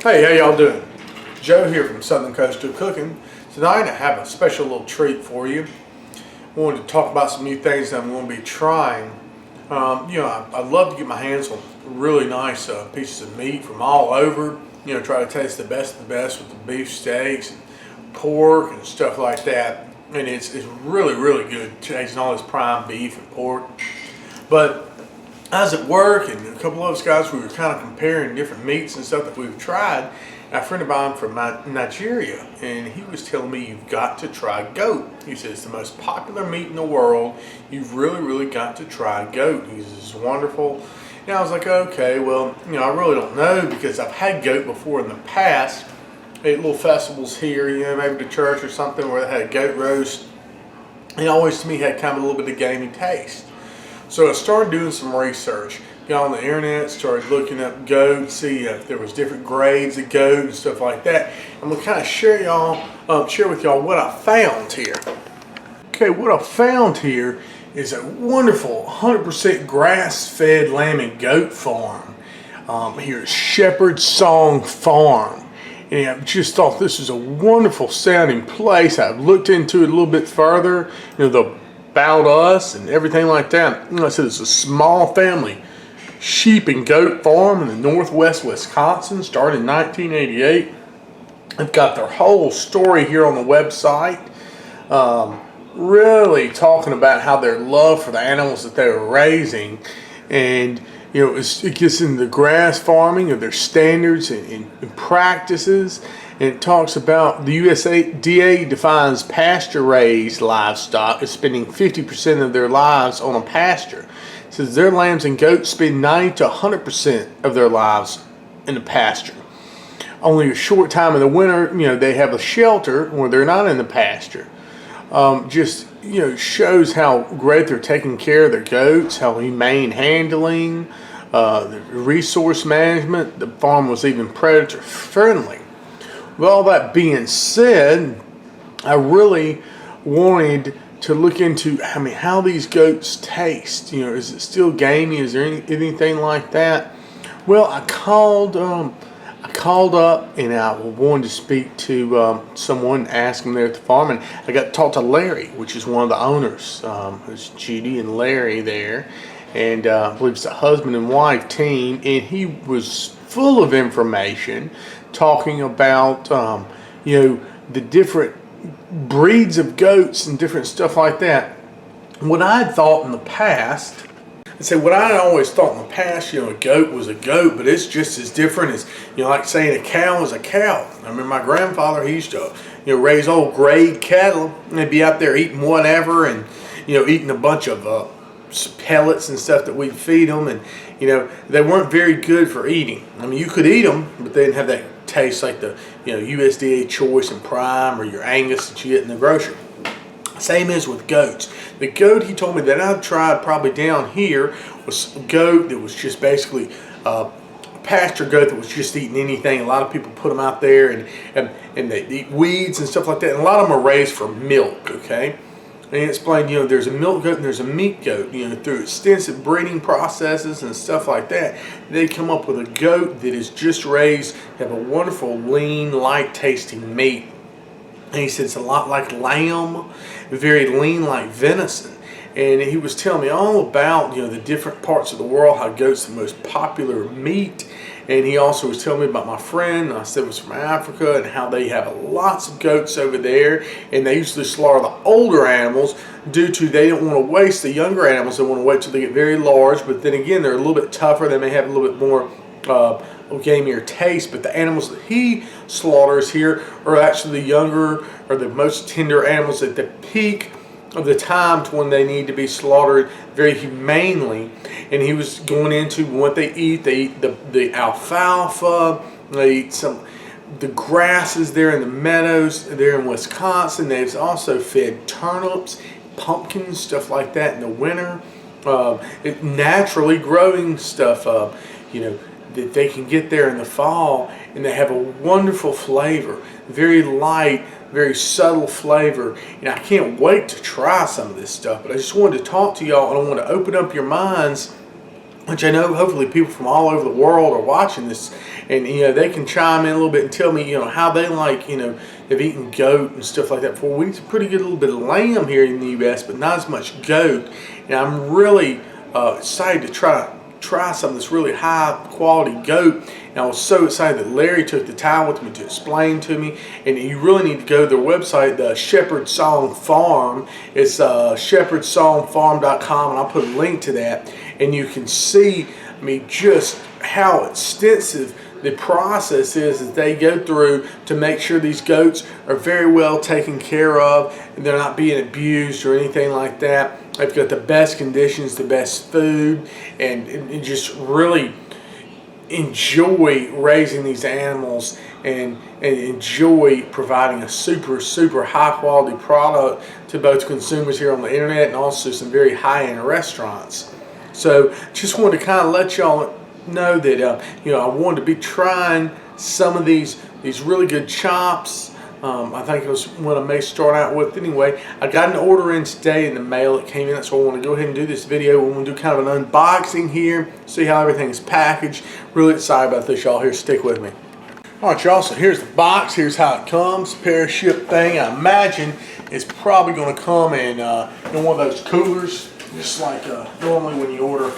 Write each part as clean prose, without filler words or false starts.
Hey, how y'all doing? Joe here from Southern Coastal Cooking. Tonight I have a special little treat for you. I wanted to talk about some new things that I'm going to be trying. I love to get my hands on really nice pieces of meat from all over. Try to taste the best of the best with the beef steaks and pork and stuff like that. And it's really, really good tasting all this prime beef and pork. But I was at work and a couple of us guys, we were kind of comparing different meats and stuff that we've tried. And a friend of mine from Nigeria, and he was telling me you've got to try goat. He says it's the most popular meat in the world. You've really, really got to try goat. He says it's wonderful. And I was like, okay, well, I really don't know because I've had goat before in the past. At little festivals here, maybe the church or something where they had a goat roast. And always to me had kind of a little bit of gamey taste. So I started doing some research. Got on the internet, started looking up goat, see if there was different grades of goat and stuff like that. I'm gonna kind of share with y'all what I found here. Okay, what I found here is a wonderful 100% grass-fed lamb and goat farm here at Shepherd Song Farm. And I just thought this is a wonderful sounding place. I've looked into it a little bit further, about us and everything like that. I said it's a small family sheep and goat farm in the northwest Wisconsin, started in 1988. They've got their whole story here on the website, really talking about how their love for the animals that they were raising, and it gets into the grass farming of their standards and practices. And it talks about the USDA defines pasture-raised livestock as spending 50% of their lives on a pasture. It says their lambs and goats spend 90 to 100% of their lives in the pasture. Only a short time in the winter, they have a shelter where they're not in the pasture. Shows how great they're taking care of their goats, how humane handling, the resource management. The farm was even predator friendly. With all that being said, I really wanted to look into how these goats taste. Is it still gamey? Is there anything like that? Well, I called up and I wanted to speak to someone, ask them there at the farm, and I got to talk to Larry, which is one of the owners. It's Judy and Larry there, and I believe it's a husband and wife team, and he was full of information talking about the different breeds of goats and different stuff like that. What I had thought in the past, what I had always thought in the past, a goat was a goat, but it's just as different as, like saying a cow is a cow. I remember my grandfather, he used to, raise old grade cattle, and they'd be out there eating whatever and, eating a bunch of pellets and stuff that we'd feed them, and, they weren't very good for eating. You could eat them, but they didn't have that taste like the, USDA Choice and Prime or your Angus that you get in the grocery. Same as with goats. The goat he told me that I've tried probably down here was a goat that was just basically a pasture goat that was just eating anything. A lot of people put them out there and they eat weeds and stuff like that. And a lot of them are raised for milk, okay? And he explained, there's a milk goat and there's a meat goat. Through extensive breeding processes and stuff like that, they come up with a goat that is just raised to have a wonderful, lean, light-tasting meat. And he said it's a lot like lamb, very lean like venison. And he was telling me all about, the different parts of the world, how goat's the most popular meat. And he also was telling me about my friend, I said was from Africa, and how they have lots of goats over there. And they usually slaughter the older animals due to they don't want to waste the younger animals. They want to wait till they get very large. But then again, they're a little bit tougher. They may have a little bit more gamier taste, but the animals that he slaughters here are actually the younger or the most tender animals at the peak of the time to when they need to be slaughtered very humanely. And he was going into what they eat. They eat the alfalfa, they eat the grasses there in the meadows there in Wisconsin. They've also fed turnips, pumpkins, stuff like that in the winter. Naturally growing stuff that they can get there in the fall, and they have a wonderful flavor, very light, very subtle flavor. And I can't wait to try some of this stuff, but I just wanted to talk to y'all, and I want to open up your minds which I know hopefully people from all over the world are watching this, and they can chime in a little bit and tell me how they like have eaten goat and stuff like that before. We eat a pretty good little bit of lamb here in the U.S., but not as much goat, and I'm really excited to try some of this really high quality goat. And I was so excited that Larry took the time with me to explain to me. And you really need to go to their website, the Shepherd Song Farm. It's shepherdsongfarm.com, and I'll put a link to that. And you can see, just how extensive the process is that they go through to make sure these goats are very well taken care of and they're not being abused or anything like that. They've got the best conditions, the best food, and just really enjoy raising these animals and enjoy providing a super high quality product to both consumers here on the internet and also some very high-end restaurants. So just wanted to kind of let y'all know that I wanted to be trying some of these really good chops. I think it was what I may start out with. Anyway, I got an order in today in the mail. It came in, so I want to go ahead and do this video. We're going to do kind of an unboxing here, see how everything's packaged. Really excited about this, y'all. Here, stick with me. All right, y'all, so here's the box. Here's how it comes. Parachute thing. I imagine it's probably going to come in one of those coolers, just like normally when you order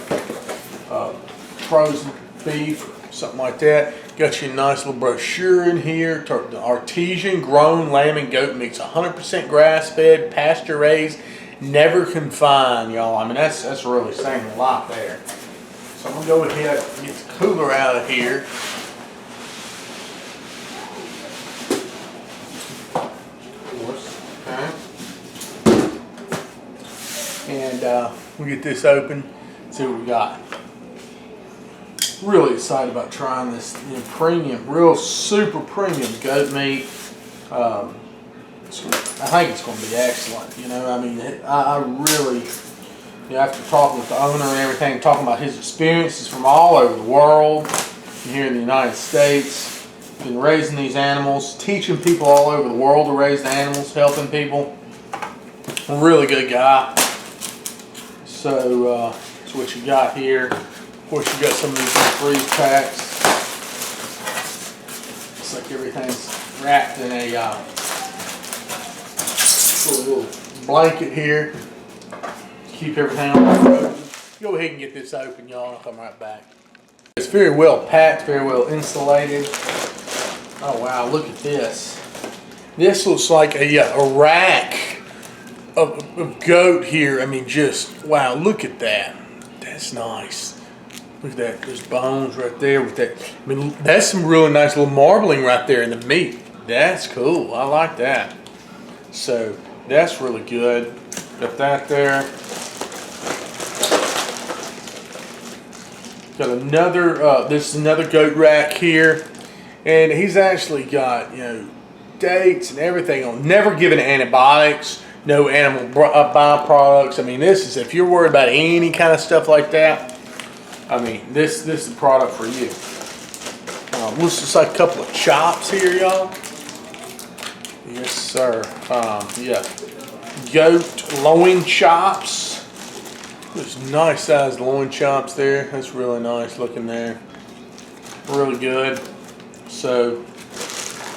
frozen beef or something like that. Got you a nice little brochure in here. The Artisan-Grown lamb and goat meats, 100% grass-fed, pasture-raised, never confined, y'all. That's really saying a lot there. So I'm gonna go ahead and get the cooler out of here. Of course, okay. And we'll get this open. See what we got. Really excited about trying this premium, real super premium goat meat. I think it's going to be excellent. I really, after talking with the owner and everything, talking about his experiences from all over the world, and here in the United States, been raising these animals, teaching people all over the world to raise the animals, helping people. A really good guy. So that's what you got here. Of course, you got some of these freeze packs. Looks like everything's wrapped in a little blanket here to keep everything on frozen. Go ahead and get this open, y'all, and I'll come right back. It's very well packed, very well insulated. Oh wow, look at this. This looks like a rack of goat here. Just wow, look at that. That's nice. Look at that, there's bones right there with that. That's some really nice little marbling right there in the meat. That's cool, I like that. So, that's really good. Got that there. Got another, this is another goat rack here. And he's actually got, dates and everything on. Never given antibiotics, no animal byproducts. This is, if you're worried about any kind of stuff like that, this is the product for you. Looks just like a couple of chops here, y'all. Yes, sir. Yeah, goat loin chops. There's nice sized loin chops there. That's really nice looking there. Really good. So,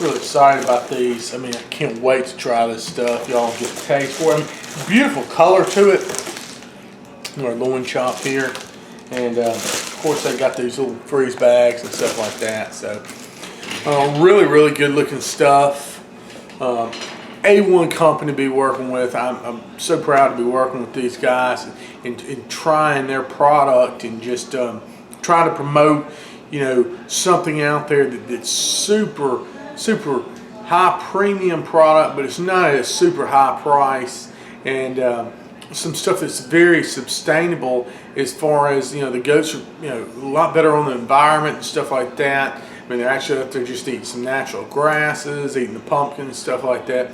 really excited about these. I can't wait to try this stuff. Y'all get a taste for it. Beautiful color to it. Our loin chop here. And of course they got these little freeze bags and stuff like that. So really good looking stuff. A1 company to be working with. I'm so proud to be working with these guys and trying their product and just trying to promote something out there that's super high premium product, but it's not at a super high price, and some stuff that's very sustainable as far as the goats are a lot better on the environment and stuff like that. They're actually up there just eating some natural grasses, eating the pumpkins and stuff like that,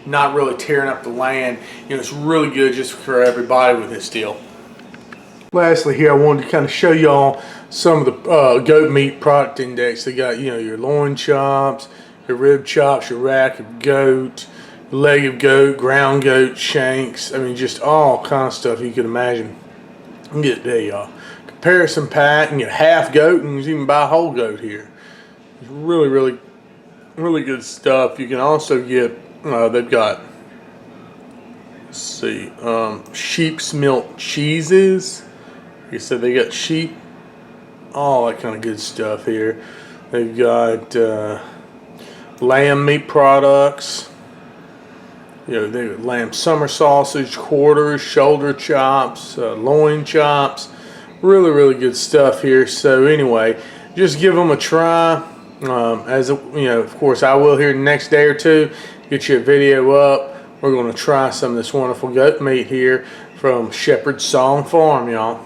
not really tearing up the land. It's really good just for everybody with this deal. Lastly here, I wanted to kind of show y'all some of the goat meat product index. They got your loin chops, your rib chops, your rack of goat, leg of goat, ground goat, shanks. Just all kind of stuff you could imagine. Get it there, y'all. comparison pack and get half goat, and you can even buy a whole goat here. It's really, really, really good stuff. You can also get, they've got, let's see, sheep's milk cheeses. Like I said, they got sheep, all that kind of good stuff here. They've got lamb meat products. You know, they got lamb summer sausage, quarters, shoulder chops, loin chops. Really, really good stuff here. So anyway, just give them a try. Of course, I will here the next day or two get you a video up. We're going to try some of this wonderful goat meat here from Shepherd's Song Farm, y'all.